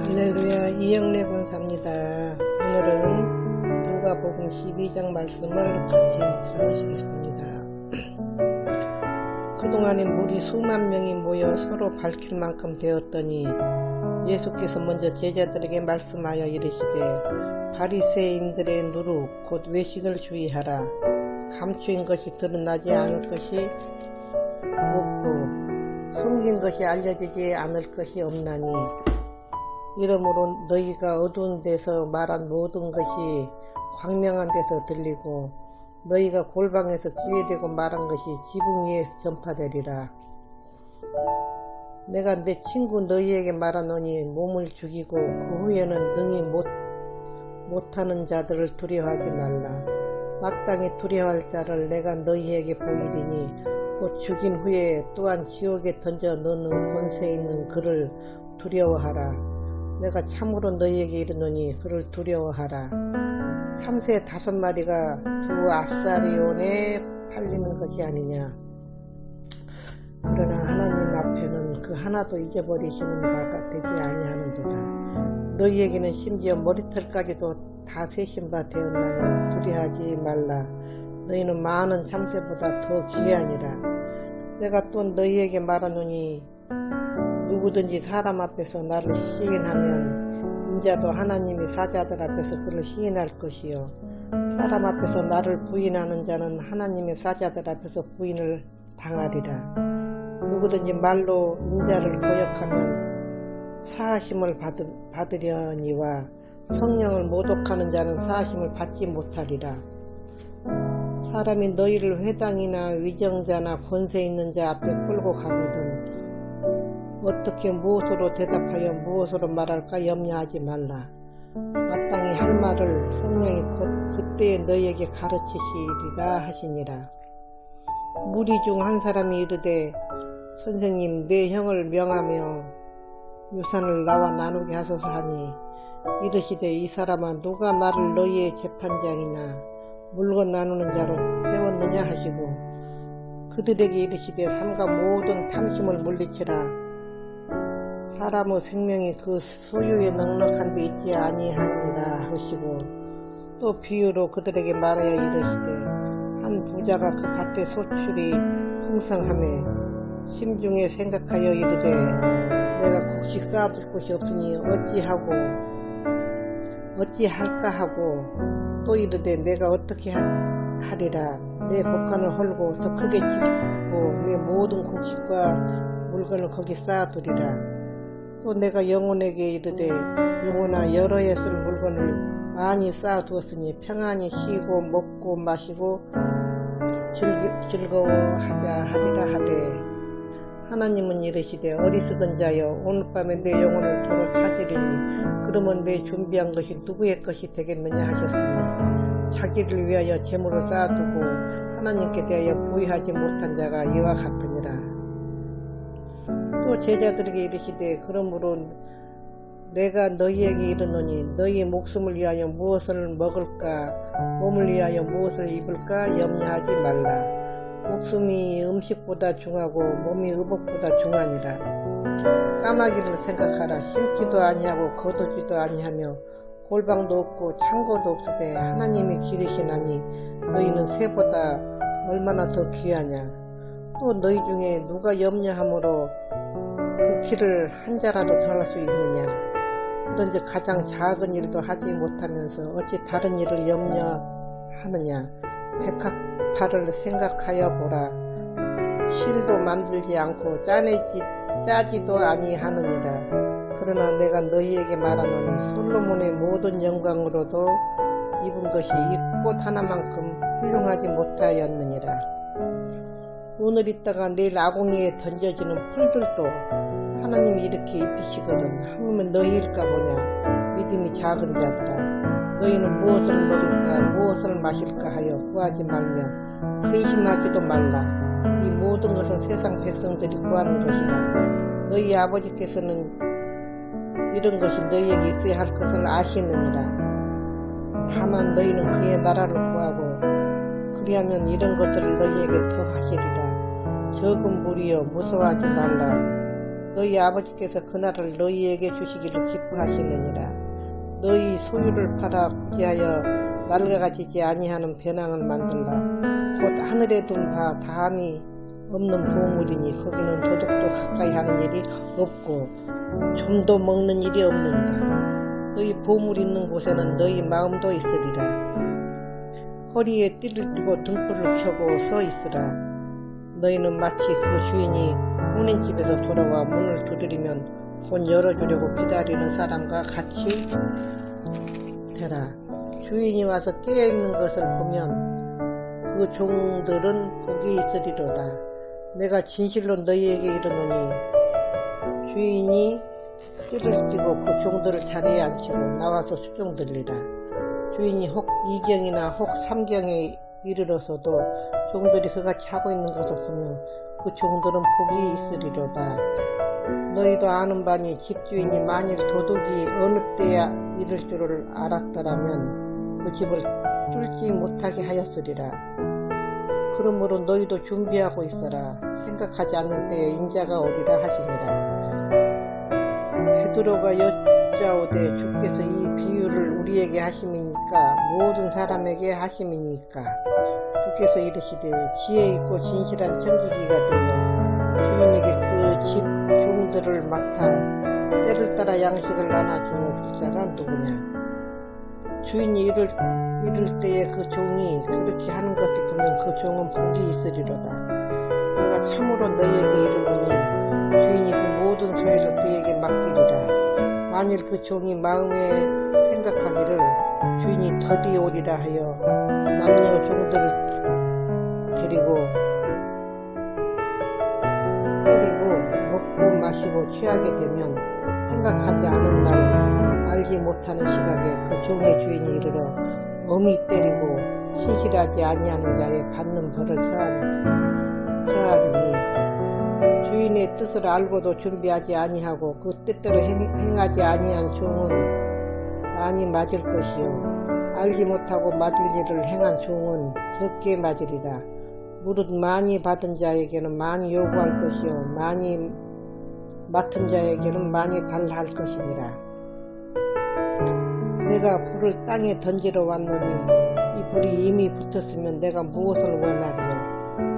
할렐루야, 이영래 권사입니다. 오늘은 누가복음 12장 말씀을 같이 묵상하시겠습니다. 그동안에 물이 수만 명이 모여 서로 밝힐 만큼 되었더니 예수께서 먼저 제자들에게 말씀하여 이르시되 바리새인들의 누룩 곧 외식을 주의하라. 감추인 것이 드러나지 않을 것이 없고 숨긴 것이 알려지지 않을 것이 없나니 이러므로 너희가 어두운 데서 말한 모든 것이 광명한 데서 들리고 너희가 골방에서 기회되고 말한 것이 지붕 위에서 전파되리라. 내가 내 친구 너희에게 말하노니 몸을 죽이고 그 후에는 능히 못하는 자들을 두려워하지 말라. 마땅히 두려워할 자를 내가 너희에게 보이리니 곧 죽인 후에 또한 지옥에 던져 넣는 권세 있는 그를 두려워하라. 내가 참으로 너희에게 이르노니 그를 두려워하라. 참새 5마리가 2아사리온에 팔리는 것이 아니냐. 그러나 하나님 앞에는 그 하나도 잊어버리시는 바가 되지 아니하는도다. 너희에게는 심지어 머리털까지도 다 세신 바 되었나니 두려워하지 말라. 너희는 많은 참새보다 더 귀하니라. 내가 또 너희에게 말하노니 누구든지 사람 앞에서 나를 시인하면 인자도 하나님의 사자들 앞에서 그를 시인할 것이요 사람 앞에서 나를 부인하는 자는 하나님의 사자들 앞에서 부인을 당하리라. 누구든지 말로 인자를 거역하면 사하심을 받으려니와 성령을 모독하는 자는 사하심을 받지 못하리라. 사람이 너희를 회당이나 위정자나 권세 있는 자 앞에 끌고 가거든 어떻게 무엇으로 대답하여 무엇으로 말할까 염려하지 말라. 마땅히 할 말을 성령이 곧 그때에 너희에게 가르치시리라 하시니라. 무리 중 한 사람이 이르되 선생님 내 형을 명하며 유산을 나와 나누게 하소서 하니 이르시되 이 사람아 누가 나를 너희의 재판장이나 물건 나누는 자로 세웠느냐 하시고 그들에게 이르시되 삼가 모든 탐심을 물리치라. 사람의 생명이 그 소유에 넉넉한 데 있지 아니하니라 하시고 또 비유로 그들에게 말하여 이르시되 한 부자가 그 밭의 소출이 풍성하매 심중에 생각하여 이르되 내가 곡식 쌓아둘 곳이 없으니 어찌할까 하고 또 이르되 내가 어떻게 하리라. 내 곡간을 헐고 더 크게 짓고 내 모든 곡식과 물건을 거기 쌓아두리라. 또 내가 영혼에게 이르되 영혼아 여러 해 쓸 물건을 많이 쌓아두었으니 평안히 쉬고 먹고 마시고 즐거워하자 하리라 하되 하나님은 이르시되 어리석은 자여 오늘 밤에 내 영혼을 도로 찾으리니 그러면 내 준비한 것이 누구의 것이 되겠느냐 하셨으니 자기를 위하여 재물을 쌓아두고 하나님께 대하여 부의하지 못한 자가 이와 같으니라. 또 제자들에게 이르시되 그러므로 내가 너희에게 이르노니 너희 목숨을 위하여 무엇을 먹을까 몸을 위하여 무엇을 입을까 염려하지 말라. 목숨이 음식보다 중하고 몸이 의복보다 중하니라. 까마귀를 생각하라. 심지도 아니하고 거두지도 아니하며 골방도 없고 창고도 없으되 하나님이 기르시나니 너희는 새보다 얼마나 더 귀하냐. 또 너희 중에 누가 염려함으로 그 키를 한 자라도 더할 수 있느냐. 그런즉 가장 작은 일도 하지 못하면서 어찌 다른 일을 염려하느냐. 백합화를 생각하여 보라. 실도 만들지 않고 짜지도 아니하느니라. 그러나 내가 너희에게 말하노니 솔로몬의 모든 영광으로도 입은 것이 이 꽃 하나만큼 훌륭하지 못하였느니라. 오늘 있다가 내일 아궁이에 던져지는 풀들도 하나님이 이렇게 입히시거든. 하물며 너희일까 보냐. 믿음이 작은 자들아. 너희는 무엇을 먹을까 무엇을 마실까 하여 구하지 말며 근심하지도 말라. 이 모든 것은 세상 백성들이 구하는 것이라. 너희 아버지께서는 이런 것이 너희에게 있어야 할 것을 아시느니라. 다만 너희는 그의 나라를 구하고 그리하면 이런 것들을 너희에게 더하시리라. 적은 무리여 무서워하지 말라. 너희 아버지께서 그 나라를 너희에게 주시기를 기뻐하시느니라. 너희 소유를 팔아 구제하여 낡아가지지 아니하는 배낭을 만들라. 곧 하늘에 둔 바 다함이 없는 보물이니 거기는 도둑도 가까이 하는 일이 없고 좀도 먹는 일이 없느니라. 너희 보물 있는 곳에는 너희 마음도 있으리라. 허리에 띠를 띠고 등불을 켜고 서 있으라. 너희는 마치 그 주인이 혼인집에서 돌아와 문을 두드리면 곧 열어주려고 기다리는 사람과 같이 되라. 주인이 와서 깨어있는 것을 보면 그 종들은 복이 있으리로다. 내가 진실로 너희에게 이르노니 주인이 띠를 띠고 그 종들을 자리에 앉히고 나와서 수종 들리라. 주인이 혹 2경이나 혹 3경에 이르러서도 종들이 그같이 하고 있는 것을 보면 그 종들은 복이 있으리로다. 너희도 아는 바니 집주인이 만일 도둑이 어느 때에 이를 줄을 알았더라면 그 집을 뚫지 못하게 하였으리라. 그러므로 너희도 준비하고 있어라. 생각하지 않는 때에 인자가 오리라 하시니라. 베드로가 여짜오되 주께서 이 비유를 우리에게 하심이니까 모든 사람에게 하심이니까 주께서 이르시되 지혜 있고 진실한 청지기가 되어 주인에게 그 집 종들을 맡아 때를 따라 양식을 나눠주며 줄 자가 누구냐. 주인이 이를 때에 그 종이 그렇게 하는 것을 보면 그 종은 복이 있으리로다. 내가 참으로 너희에게 이르노니 주인이 그 모든 소유를 그에게 맡기리라. 만일 그 종이 마음에 생각하기를 주인이 더디 오리라 하여 남녀 종들을 데리고 때리고 먹고 마시고 취하게 되면 생각하지 않은 날 알지 못하는 시각에 그 종의 주인이 이르러 엄히 때리고 신실하지 아니하는 자의 받는 벌을 처하리니 주인의 뜻을 알고도 준비하지 아니하고 그 뜻대로 행하지 아니한 종은 많이 맞을 것이요 알지 못하고 맞을 일을 행한 종은 적게 맞으리라. 무릇 많이 받은 자에게는 많이 요구할 것이요 많이 맡은 자에게는 많이 달라 할 것이니라. 내가 불을 땅에 던지러 왔노니 이 불이 이미 붙었으면 내가 무엇을 원하리요.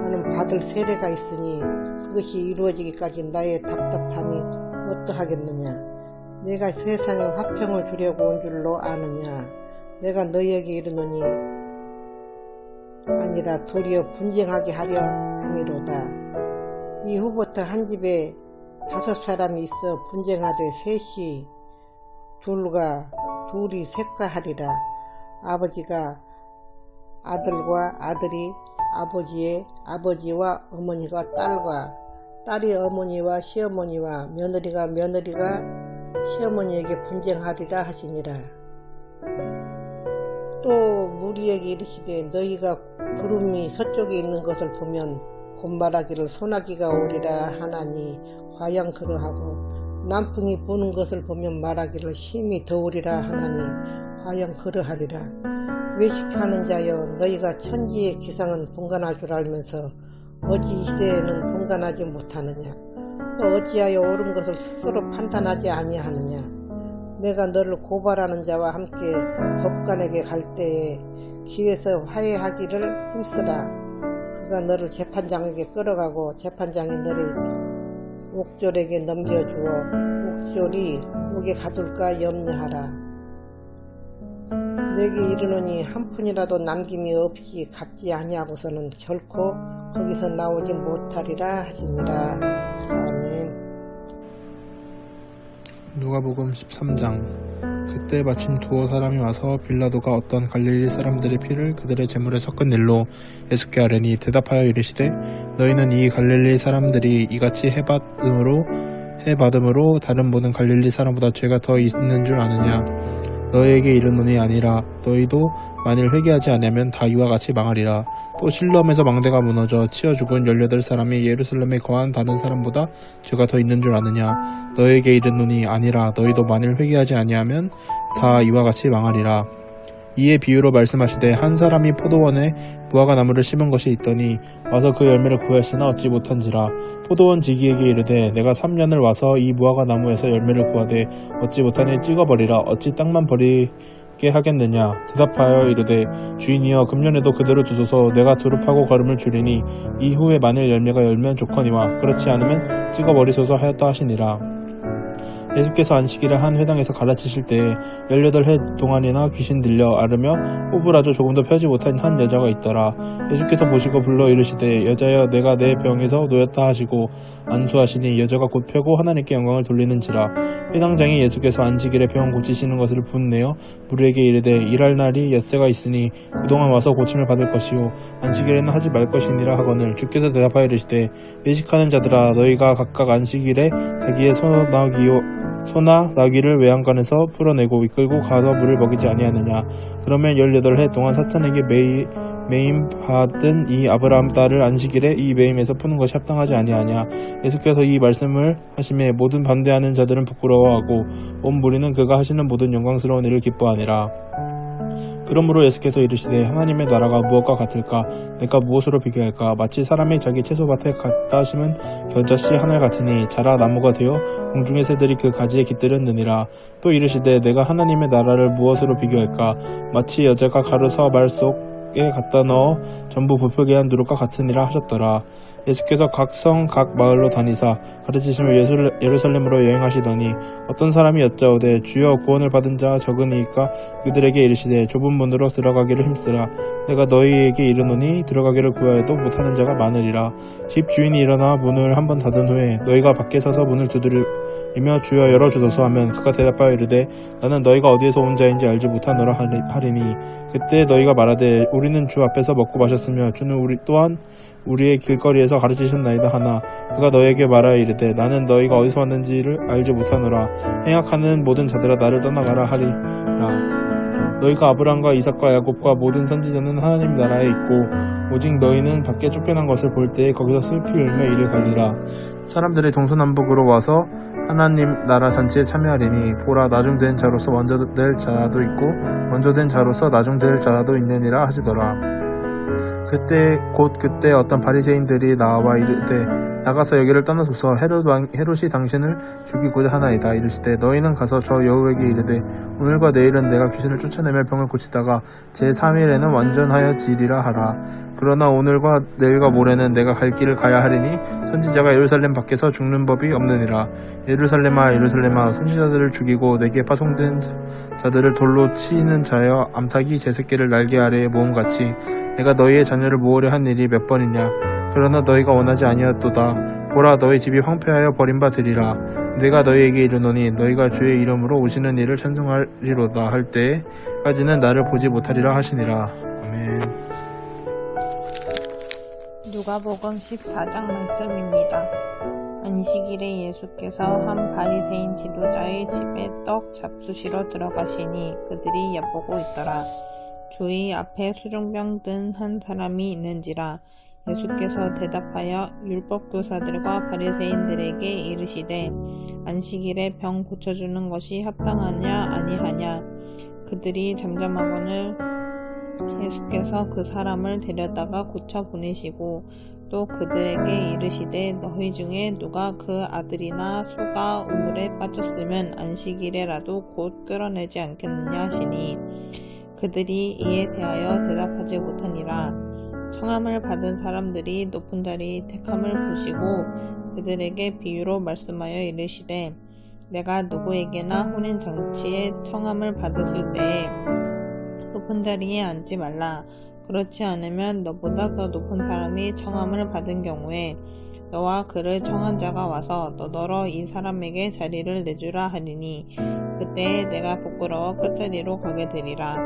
나는 받을 세례가 있으니 그것이 이루어지기까지 나의 답답함이 어떠하겠느냐. 내가 세상에 화평을 주려고 온 줄로 아느냐. 내가 너희에게 이르노니 아니라 도리어 분쟁하게 하려 함이로다. 이후부터 한 집에 5사람이 있어 분쟁하되 셋이 둘이 셋과 하리라. 아버지가 아들과 아들이 아버지와 어머니가 딸과 딸이 어머니와 시어머니와 며느리가 시어머니에게 분쟁하리라 하시니라. 또 무리에게 이르시되 너희가 구름이 서쪽에 있는 것을 보면 곧 말하기를 소나기가 오리라 하나니 과연 그러하고 남풍이 부는 것을 보면 말하기를 심히 더우리라 하나니 과연 그러하리라. 외식하는 자여 너희가 천지의 기상은 분간할 줄 알면서 어찌 이 시대에는 분간하지 못하느냐. 또 어찌하여 옳은 것을 스스로 판단하지 아니하느냐. 내가 너를 고발하는 자와 함께 법관에게 갈 때에 길에서 화해하기를 힘쓰라. 그가 너를 재판장에게 끌어가고 재판장이 너를 옥졸에게 넘겨주어 옥졸이 옥에 가둘까 염려하라. 내게 이르노니 한 푼이라도 남김이 없이 갚지 아니하고서는 결코 거기서 나오지 못하리라 하시니라. 아멘. 누가복음 13장. 그때 마침 두어 사람이 와서 빌라도가 어떤 갈릴리 사람들의 피를 그들의 제물에 섞은 일로 예수께 아뢰니 대답하여 이르시되 너희는 이 갈릴리 사람들이 이같이 해받음으로 다른 모든 갈릴리 사람보다 죄가 더 있는 줄 아느냐. 너희에게 이르노니 아니라 너희도 만일 회개하지 아니하면 다 이와 같이 망하리라. 또 실로암에서 망대가 무너져 치어 죽은 18사람이 예루살렘에 거한 다른 사람보다 죄가 더 있는 줄 아느냐. 너희에게 이르노니 아니라 너희도 만일 회개하지 아니하면 다 이와 같이 망하리라. 이에 비유로 말씀하시되 한 사람이 포도원에 무화과 나무를 심은 것이 있더니 와서 그 열매를 구하였으나 얻지 못한지라. 포도원 지기에게 이르되 내가 3년을 와서 이 무화과 나무에서 열매를 구하되 얻지 못하니 찍어버리라. 어찌 땅만 버리게 하겠느냐. 대답하여 이르되 주인이여 금년에도 그대로 두소서. 내가 두릅하고 거름을 줄이니 이후에 만일 열매가 열면 좋거니와 그렇지 않으면 찍어버리소서 하였다 하시니라. 예수께서 안식일에 한 회당에서 가르치실 때에 18해 동안이나 귀신 들려 앓으며 호흡을 조금도 펴지 못한 한 여자가 있더라. 예수께서 보시고 불러 이르시되 여자여 내가 내 병에서 놓였다 하시고 안수하시니 여자가 곧 펴고 하나님께 영광을 돌리는지라. 회당장이 예수께서 안식일에 병 고치시는 것을 분내어 무리에게 이르되 일할 날이 엿새가 있으니 그동안 와서 고침을 받을 것이요 안식일에는 하지 말 것이니라 하거늘. 주께서 대답하여 이르시되 외식하는 자들아 너희가 각각 안식일에 자기의 소나 나귀를 외양간에서 풀어내고 이끌고 가서 물을 먹이지 아니하느냐. 그러면 18해 동안 사탄에게 매임 받은 이 아브라함 딸을 안식일에 이 매임에서 푸는 것이 합당하지 아니하냐. 예수께서 이 말씀을 하시매 모든 반대하는 자들은 부끄러워하고 온 무리는 그가 하시는 모든 영광스러운 일을 기뻐하니라. 그러므로 예수께서 이르시되 하나님의 나라가 무엇과 같을까. 내가 무엇으로 비교할까. 마치 사람이 자기 채소밭에 갖다 심은 겨자씨 하늘 같으니 자라 나무가 되어 공중의 새들이 그 가지에 깃들였느니라. 또 이르시되 내가 하나님의 나라를 무엇으로 비교할까. 마치 여자가 가루 서 말 속에 갖다 넣어 전부 부풀게 한 누룩과 같으니라 하셨더라. 예수께서 각 성 각 마을로 다니사 가르치시며 예루살렘으로 여행하시더니 어떤 사람이 여짜오되 주여 구원을 받은 자 적으니까 그들에게 이르시되 좁은 문으로 들어가기를 힘쓰라. 내가 너희에게 이르노니 들어가기를 구하여도 못하는 자가 많으리라. 집 주인이 일어나 문을 한번 닫은 후에 너희가 밖에 서서 문을 두드리며 주여 열어주소서 하면 그가 대답하여 이르되 나는 너희가 어디에서 온 자인지 알지 못하노라 하리니 그때 너희가 말하되 우리는 주 앞에서 먹고 마셨으며 주는 우리 또한 우리의 길거리에서 가르치셨나이다 하나 그가 너희에게 말하여 이르되 나는 너희가 어디서 왔는지를 알지 못하노라. 행악하는 모든 자들아 나를 떠나가라 하리라. 너희가 아브라함과 이삭과 야곱과 모든 선지자는 하나님 나라에 있고 오직 너희는 밖에 쫓겨난 것을 볼 때에 거기서 슬피 울며 이를 갈리라. 사람들이 동서남북으로 와서 하나님 나라 잔치에 참여하리니 보라 나중된 자로서 먼저 될 자도 있고 먼저 된 자로서 나중될 자도 있느니라 하시더라. 그때 어떤 바리새인들이 나와 이르되 나가서 여기를 떠나소서 헤롯이 당신을 죽이고자 하나이다. 이르시되 너희는 가서 저 여우에게 이르되 오늘과 내일은 내가 귀신을 쫓아내며 병을 고치다가 제3일에는 완전하여 지리라 하라. 그러나 오늘과 내일과 모레는 내가 갈 길을 가야 하리니 선지자가 예루살렘 밖에서 죽는 법이 없느니라. 예루살렘아 예루살렘아 선지자들을 죽이고 내게 파송된 자들을 돌로 치는 자여 암탉이 제 새끼를 날개 아래에 모음같이 내가 너희의 자녀를 모으려 한 일이 몇 번이냐. 그러나 너희가 원하지 아니하였도다. 보라 너희 집이 황폐하여 버림바 되리라. 내가 너희에게 이르노니 너희가 주의 이름으로 오시는 이를 찬송하리로다 할 때까지는 나를 보지 못하리라 하시니라. 아멘. 누가복음 14장 말씀입니다. 안식일에 예수께서 한 바리새인 지도자의 집에 떡 잡수시러 들어가시니 그들이 엿보고 있더라. 주의 앞에 수종병 든 한 사람이 있는지라. 예수께서 대답하여 율법교사들과 바리새인들에게 이르시되 안식일에 병 고쳐주는 것이 합당하냐 아니하냐. 그들이 잠잠하거늘 예수께서 그 사람을 데려다가 고쳐 보내시고 또 그들에게 이르시되 너희 중에 누가 그 아들이나 소가 우물에 빠졌으면 안식일에라도 곧 끌어내지 않겠느냐 하시니 그들이 이에 대하여 대답하지 못하니라. 청함을 받은 사람들이 높은 자리 택함을 보시고 그들에게 비유로 말씀하여 이르시되 내가 누구에게나 혼인잔치에 청함을 받았을 때에 높은 자리에 앉지 말라. 그렇지 않으면 너보다 더 높은 사람이 청함을 받은 경우에 너와 그를 청한 자가 와서 너더러 이 사람에게 자리를 내주라 하리니 그때에 내가 부끄러워 끝자리로 가게 되리라.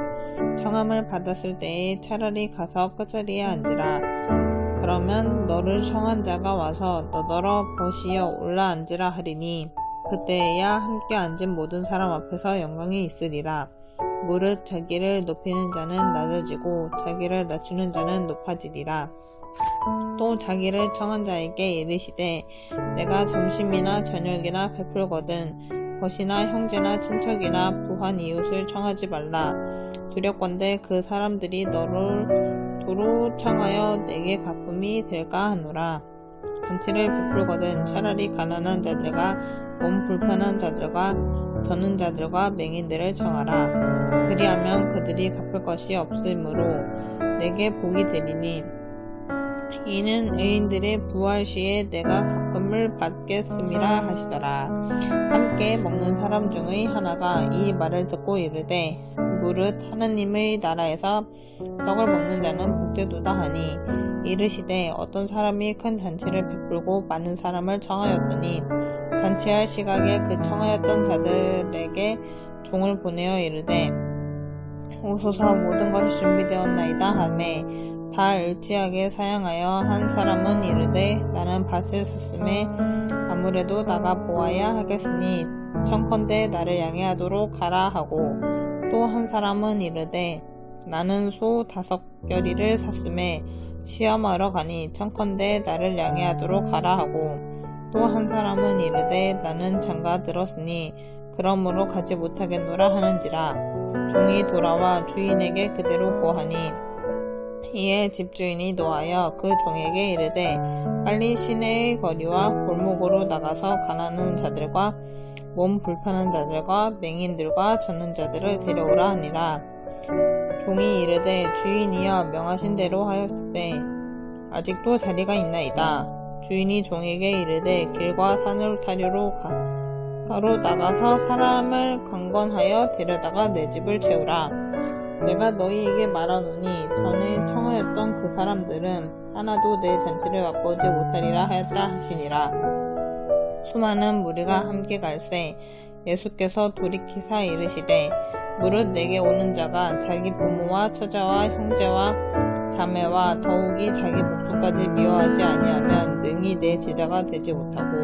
청함을 받았을 때에 차라리 가서 끝자리에 앉으라. 그러면 너를 청한 자가 와서 너더러 버시어 올라 앉으라 하리니 그때에야 함께 앉은 모든 사람 앞에서 영광이 있으리라. 무릇 자기를 높이는 자는 낮아지고 자기를 낮추는 자는 높아지리라. 또 자기를 청한 자에게 이르시되 내가 점심이나 저녁이나 베풀거든 벗이나 형제나 친척이나 부한 이웃을 청하지 말라. 두렵건대 그 사람들이 너를 도로 청하여 내게 갚음이 될까 하노라. 잔치를 베풀거든 차라리 가난한 자들과 몸 불편한 자들과 저는 자들과 맹인들을 청하라. 그리하면 그들이 갚을 것이 없으므로 내게 복이 되리니 이는 의인들의 부활 시에 내가 갚음을 받겠음이라 하시더라. 함께 먹는 사람 중의 하나가 이 말을 듣고 이르되 무릇 하느님의 나라에서 떡을 먹는 자는 복되도다 하니 이르시되 어떤 사람이 큰 잔치를 베풀고 많은 사람을 청하였더니 잔치할 시각에 그 청하였던 자들에게 종을 보내어 이르되 오소서 모든 것이 준비되었나이다 하매 다 일치하게 사양하여 한 사람은 이르되 나는 밭을 샀음에 아무래도 나가 보아야 하겠으니 청컨대 나를 양해하도록 하라 하고 또 한 사람은 이르되 나는 소 5겨리를 샀음에 시험하러 가니 청컨대 나를 양해하도록 하라 하고 또 한 사람은 이르되 나는 장가 들었으니 그러므로 가지 못하겠노라 하는지라. 종이 돌아와 주인에게 그대로 고하니 이에 집주인이 노하여 그 종에게 이르되 빨리 시내의 거리와 골목으로 나가서 가난한 자들과 몸 불편한 자들과 맹인들과 젖는 자들을 데려오라 하니라. 종이 이르되 주인이여 명하신 대로 하였으되 아직도 자리가 있나이다. 주인이 종에게 이르되 길과 산울타리로 가로 나가서 사람을 강건하여 데려다가 내 집을 채우라. 내가 너희에게 말하노니 전에 청하였던 그 사람들은 하나도 내 잔치를 맛보지 못하리라 하였다 하시니라. 수많은 무리가 함께 갈새 예수께서 돌이키사 이르시되 무릇 내게 오는 자가 자기 부모와 처자와 형제와 자매와 더욱이 자기 목숨까지 미워하지 아니하면 능히 내 제자가 되지 못하고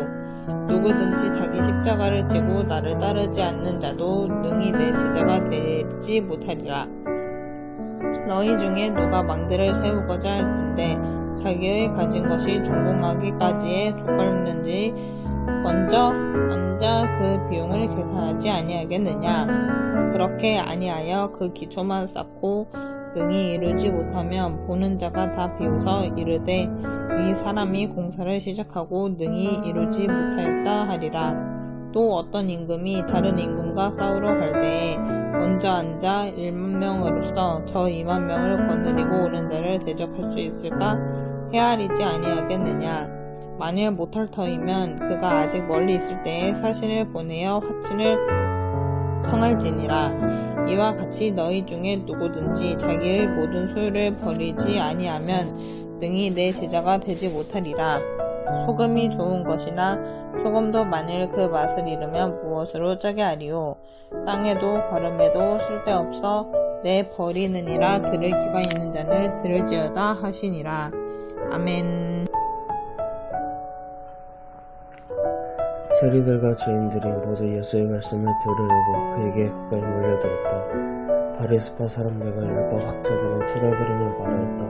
누구든지 자기 십자가를 지고 나를 따르지 않는 자도 능히 내 제자가 되지 못하리라. 너희 중에 누가 망대를 세우고자 할 텐데 자기의 가진 것이 중공하기까지에 족할는지 먼저 앉아 그 비용을 계산하지 아니하겠느냐. 그렇게 아니하여 그 기초만 쌓고 능히 이루지 못하면 보는 자가 다 비웃어 이르되 이 사람이 공사를 시작하고 능히 이루지 못하였다 하리라. 또 어떤 임금이 다른 임금과 싸우러 갈 때에 먼저 앉아 1만명으로서 저 2만명을 거느리고 오는 자를 대접할 수 있을까 헤아리지 아니하겠느냐. 만일 못할 터이면 그가 아직 멀리 있을 때에 사신을 보내어 화친을 청할지니라. 이와 같이 너희 중에 누구든지 자기의 모든 소유를 버리지 아니하면 능히 내 제자가 되지 못하리라. 소금이 좋은 것이나 소금도 만일 그 맛을 잃으면 무엇으로 짜게 하리요. 땅에도 거름에도 쓸데없어 내 버리느니라. 들을 귀가 있는 자는 들을지어다 하시니라. 아멘. 세리들과 죄인들이 모두 예수의 말씀을 들으려고 그에게 가까이 몰려들었다. 바리새파 사람들과 율법 학자들은 투덜거리며 말하였다.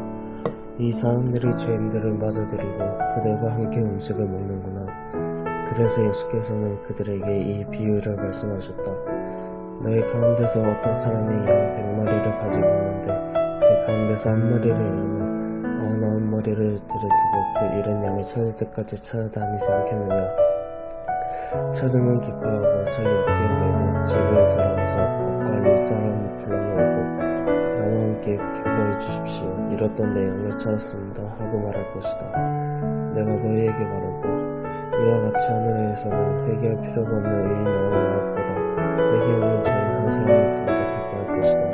이 사람들이 죄인들을 맞아들이고 그들과 함께 음식을 먹는구나. 그래서 예수께서는 그들에게 이 비유를 말씀하셨다. 너희 가운데서 어떤 사람이 양 100마리를 가지고 있는데 그 가운데서 한 마리를 잃으면 99마리를 들여두고 그 잃은 양을 찾을 때까지 찾아다니지 않겠느냐. 찾으면 기뻐하고 자기 어깨에 메고 집을 돌아가서 법과 윗사람을 불러모으고 나와 함께 기뻐해 주십시오. 잃었던 내 양을 찾았습니다 하고 말할 것이다. 내가 너희에게 말한다. 이와 같이 하늘에서는 회개할 필요가 없는 의인 99보다 회개하는 죄인 한 사람을 두고 더 기뻐할 것이다.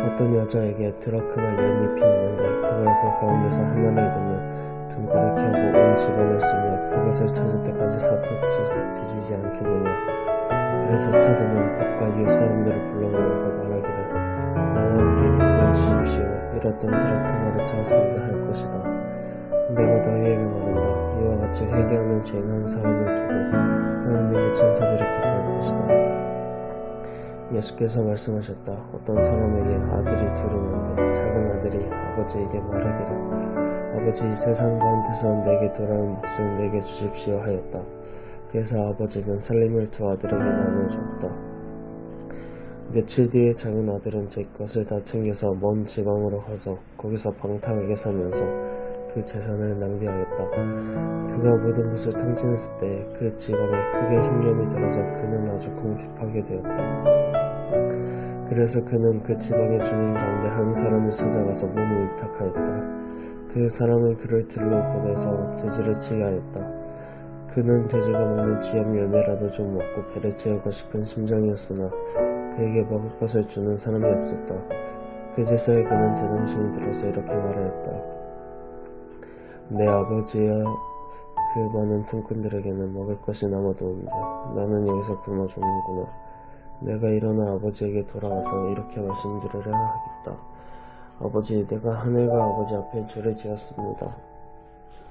어떤 여자에게 드라크마 10잎이 있는데 그가 그 가운데서 하나를 잃으면 등불을 켜고 온 집안을 쓰며 그것을 찾을 때까지 샅샅이 뒤지지 않겠느냐. 그래서 찾으면 법과 유의 사람들을 불러모으고 말하기를 나와 함께 기뻐해 주십시오. 잃었던 드라크마를 찾았습니다 할 것이다. 내가 너희에게 말한다. 이와 같이 회개하는 죄인 한 사람을 두고 하나님의 천사들이 기뻐할 것이다. 예수께서 말씀하셨다. 어떤 사람에게 아들이 둘이는데 작은 아들이 아버지에게 말하기를 아버지, 세상 가운데서 내게 돌아온 몫을 내게 주십시오 하였다. 그래서 아버지는 살림을 두 아들에게 나눠주었다. 며칠 뒤에 작은 아들은 제 것을 다 챙겨서 먼 지방으로 가서 거기서 방탕하게 살면서 그 재산을 낭비하였다. 그가 모든 것을 탕진했을 때 그 지방에 크게 흉년이 들어서 그는 아주 궁핍하게 되었다. 그래서 그는 그 지방의 주민 가운데 한 사람을 찾아가서 몸을 위탁하였다. 그 사람은 그를 들로 보내서 돼지를 치게 하였다. 그는 돼지가 먹는 쥐염 열매라도 좀 먹고 배를 채우고 싶은 심정이었으나 그에게 먹을 것을 주는 사람이 없었다. 그제서야 그는 제정신이 들어서 이렇게 말하였다. 내 아버지야, 그 많은 품꾼들에게는 먹을 것이 남아도는데 나는 여기서 굶어 죽는구나. 내가 일어나 아버지에게 돌아가서 이렇게 말씀드리려 하겠다. 아버지, 내가 하늘과 아버지 앞에 죄를 지었습니다.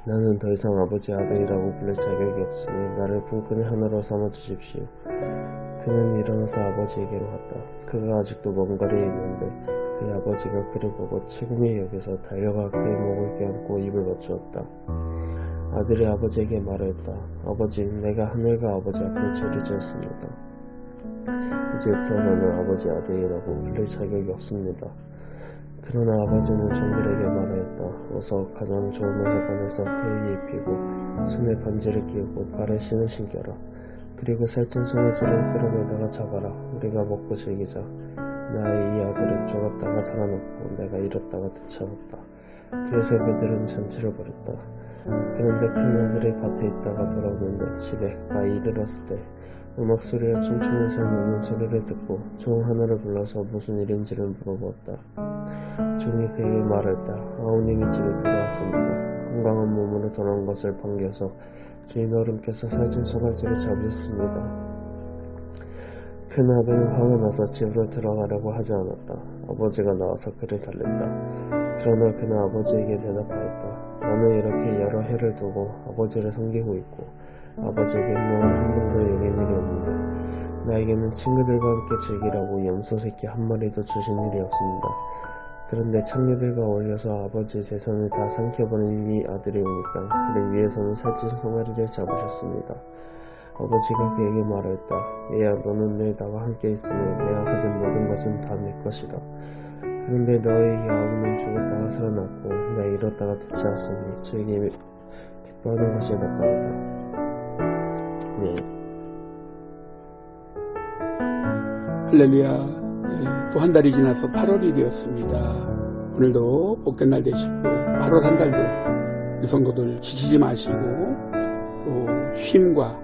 나는 더 이상 아버지 아들이라고 부를 자격이 없으니 나를 품꾼의 하나로 삼아주십시오. 그는 일어나서 아버지에게로 갔다. 그가 아직도 먼 거리에 있는데 그의 아버지가 그를 보고 측은히 여겨서 달려가 그의 목을 껴안고 입을 맞추었다. 아들이 아버지에게 말하였다. 아버지, 내가 하늘과 아버지 앞에 죄를 지었습니다. 이제부터 나는 아버지 아들이라고 불릴 자격이 없습니다. 그러나 아버지는 종들에게 말하였다. 어서 가장 좋은 옷을 꺼내서 그에게 입히고 손에 반지를 끼우고 발에 신을 신겨라. 그리고 살찐 송아지를 끌어내다가 잡아라. 우리가 먹고 즐기자. 나의 이 아들은 죽었다가 살아났고 내가 잃었다가 되찾았다. 그래서 그들은 잔치를 벌였다. 그런데 큰 아들이 밭에 있다가 돌아오는데 집에 가까이 이르렀을 때 음악소리와 춤추면서 노는 소리를 듣고 종 하나를 불러서 무슨 일인지를 물어보았다. 종이 그에게 말했다. 아우님이 집에 돌아왔습니다. 건강한 몸으로 돌아온 것을 반겨서 주인 어른께서 살찐 송아지를 잡으셨습니다. 큰 아들은 화가 나서 집으로 들어가려고 하지 않았다. 아버지가 나와서 그를 달랬다. 그러나 그는 아버지에게 대답하였다. 나는 이렇게 여러 해를 두고 아버지를 섬기고 있고 아버지의 명령을 한 번도 여긴 일이 없는데 나에게는 친구들과 함께 즐기라고 염소 새끼 한 마리도 주신 일이 없습니다. 그런데 창녀들과 어울려서 아버지의 재산을 다 삼켜버린 이 아들이 오니까 그를 위해서는 살찐 송아리를 잡으셨습니다. 아버지가 그에게 말하였다. 얘야, 너는 늘 나와 함께 있으며 내가 가진 모든 것은 다 내 것이다. 그런데 너의 아우는 죽었다가 살아났고 내가 잃었다가 되찾았으니 즐기며 기뻐하는 것이 낫다고다. 네. 할렐루야. 또 한 달이 지나서 8월이 되었습니다. 오늘도 복된 날 되시고 8월 한 달도 우리 성도들 지치지 마시고 또 쉼과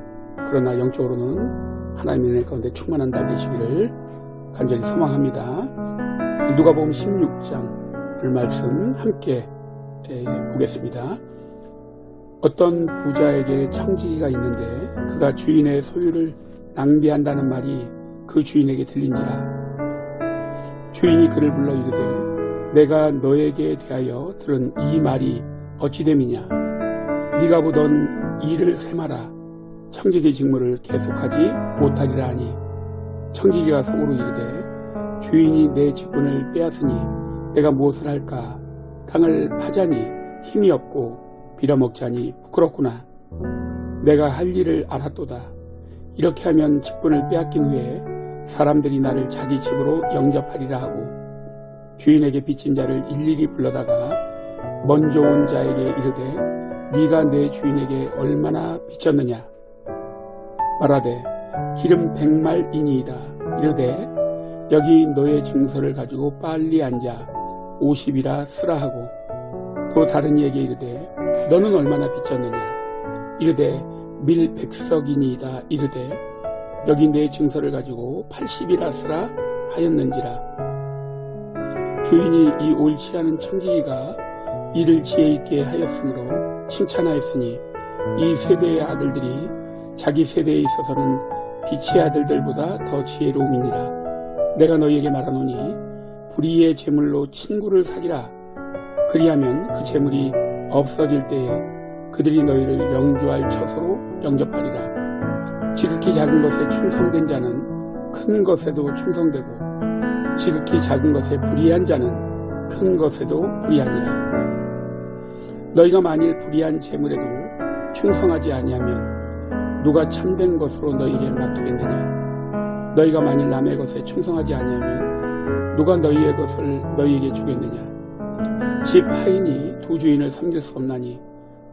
그러나 영적으로는 하나님의 은혜 가운데 충만한 달 되시기를 간절히 소망합니다. 누가복음 16장 말씀 함께 보겠습니다. 어떤 부자에게 청지기가 있는데 그가 주인의 소유를 낭비한다는 말이 그 주인에게 들린지라. 주인이 그를 불러 이르되 내가 너에게 대하여 들은 이 말이 어찌 됨이냐. 네가 보던 일을 세마라. 청지기 직무를 계속하지 못하리라 하니 청지기가 속으로 이르되 주인이 내 직분을 빼앗으니 내가 무엇을 할까. 땅을 파자니 힘이 없고 빌어먹자니 부끄럽구나. 내가 할 일을 알았도다. 이렇게 하면 직분을 빼앗긴 후에 사람들이 나를 자기 집으로 영접하리라 하고 주인에게 빚진 자를 일일이 불러다가 먼저 온 자에게 이르되 네가 내 주인에게 얼마나 빚졌느냐. 말하되 기름 100말이니이다. 이르되 여기 너의 증서를 가지고 빨리 앉아 50이라 쓰라 하고 또 다른 이에게 이르되 너는 얼마나 빚졌느냐. 이르되 밀 100석이니이다. 이르되 여기 내 증서를 가지고 80이라 쓰라 하였는지라. 주인이 이 옳지 않은 청지기가 이를 지혜 있게 하였으므로 칭찬하였으니 이 세대의 아들들이 자기 세대에 있어서는 빛의 아들들보다 더 지혜로움이니라. 내가 너희에게 말하노니 불의의 재물로 친구를 사귀라. 그리하면 그 재물이 없어질 때에 그들이 너희를 영주할 처소로 영접하리라. 지극히 작은 것에 충성된 자는 큰 것에도 충성되고 지극히 작은 것에 불의한 자는 큰 것에도 불의하니라. 너희가 만일 불의한 재물에도 충성하지 아니하면 누가 참된 것으로 너희에게 맡기겠느냐? 너희가 만일 남의 것에 충성하지 아니하면 누가 너희의 것을 너희에게 주겠느냐? 집 하인이 두 주인을 섬길 수 없나니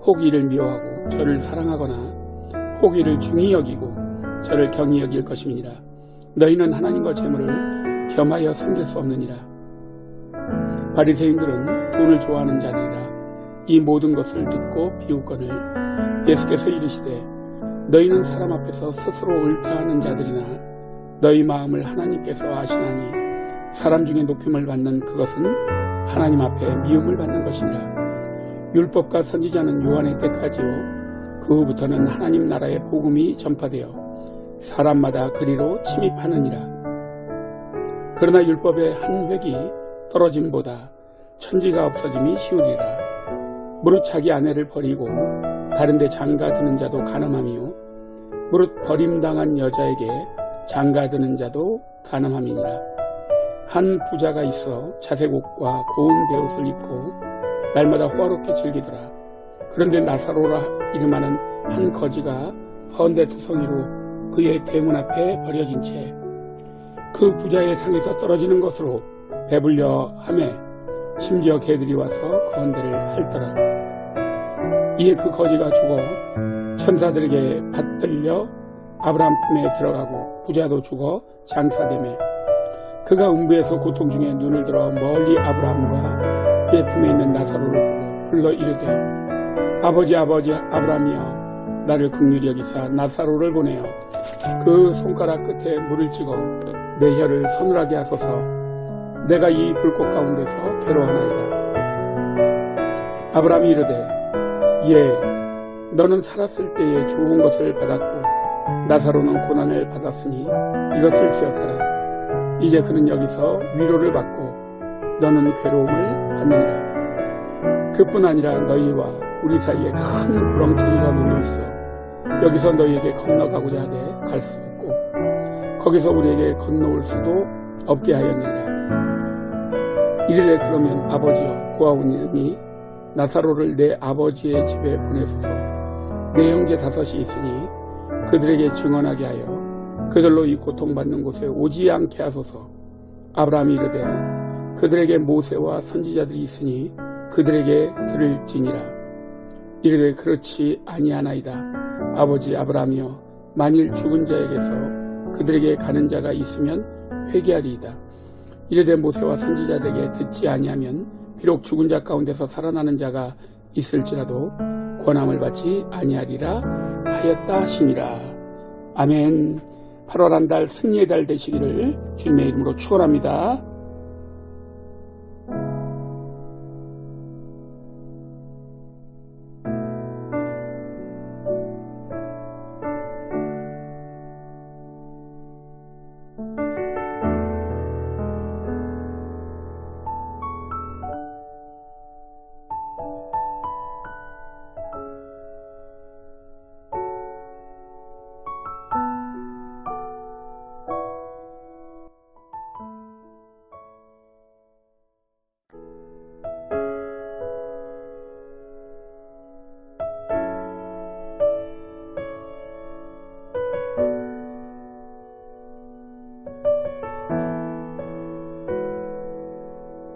혹 이를 미워하고 저를 사랑하거나 혹 이를 중히 여기고 저를 경히 여길 것임이니라. 너희는 하나님과 재물을 겸하여 섬길 수 없느니라. 바리새인들은 돈을 좋아하는 자들이라. 이 모든 것을 듣고 비웃거늘 예수께서 이르시되 너희는 사람 앞에서 스스로 옳다 하는 자들이나 너희 마음을 하나님께서 아시나니 사람 중에 높임을 받는 그것은 하나님 앞에 미움을 받는 것이니라. 율법과 선지자는 요한의 때까지요 그 후부터는 하나님 나라의 복음이 전파되어 사람마다 그리로 침입하느니라. 그러나 율법의 한 획이 떨어짐보다 천지가 없어짐이 쉬우리라. 무릇 자기 아내를 버리고 다른 데 장가드는 자도 가늠함이요 무릇 버림당한 여자에게 장가드는 자도 가늠함이니라. 한 부자가 있어 자색 옷과 고운 베옷을 입고 날마다 호화롭게 즐기더라. 그런데 나사로라 이름하는 한 거지가 헌데투성이로 그의 대문 앞에 버려진 채 그 부자의 상에서 떨어지는 것으로 배불려 하매 심지어 개들이 와서 건대를 핥더라. 이에 그 거지가 죽어 천사들에게 받들려 아브라함 품에 들어가고 부자도 죽어 장사되매 그가 음부에서 고통 중에 눈을 들어 멀리 아브라함과 그의 품에 있는 나사로를 보고 불러 이르되 아버지 아브라함이여 나를 긍휼히 여기사 나사로를 보내어 그 손가락 끝에 물을 찍어 내 혀를 서늘하게 하소서. 내가 이 불꽃 가운데서 괴로워하나이다. 아브라함이 이르되 예 너는 살았을 때에 좋은 것을 받았고 나사로는 고난을 받았으니 이것을 기억하라. 이제 그는 여기서 위로를 받고 너는 괴로움을 받느니라. 그뿐 아니라 너희와 우리 사이에 큰 구렁텅이가 놓여 있어 여기서 너희에게 건너가고자 하되 갈 수 없고 거기서 우리에게 건너올 수도 없게 하였느니라. 이르되 그러면 아버지여 구하오니 나사로를 내 아버지의 집에 보내소서. 내 형제 5이 있으니 그들에게 증언하게 하여 그들로 이 고통받는 곳에 오지 않게 하소서. 아브라함이 이르되 그들에게 모세와 선지자들이 있으니 그들에게 들을지니라. 이르되 그렇지 아니하나이다. 아버지 아브라함이여 만일 죽은 자에게서 그들에게 가는 자가 있으면 회개하리이다. 이르되 모세와 선지자들에게 듣지 아니하면 비록 죽은 자 가운데서 살아나는 자가 있을지라도 권함을 받지 아니하리라 하였다 하시니라. 아멘. 8월 한 달 승리의 달 되시기를 주님의 이름으로 축원합니다.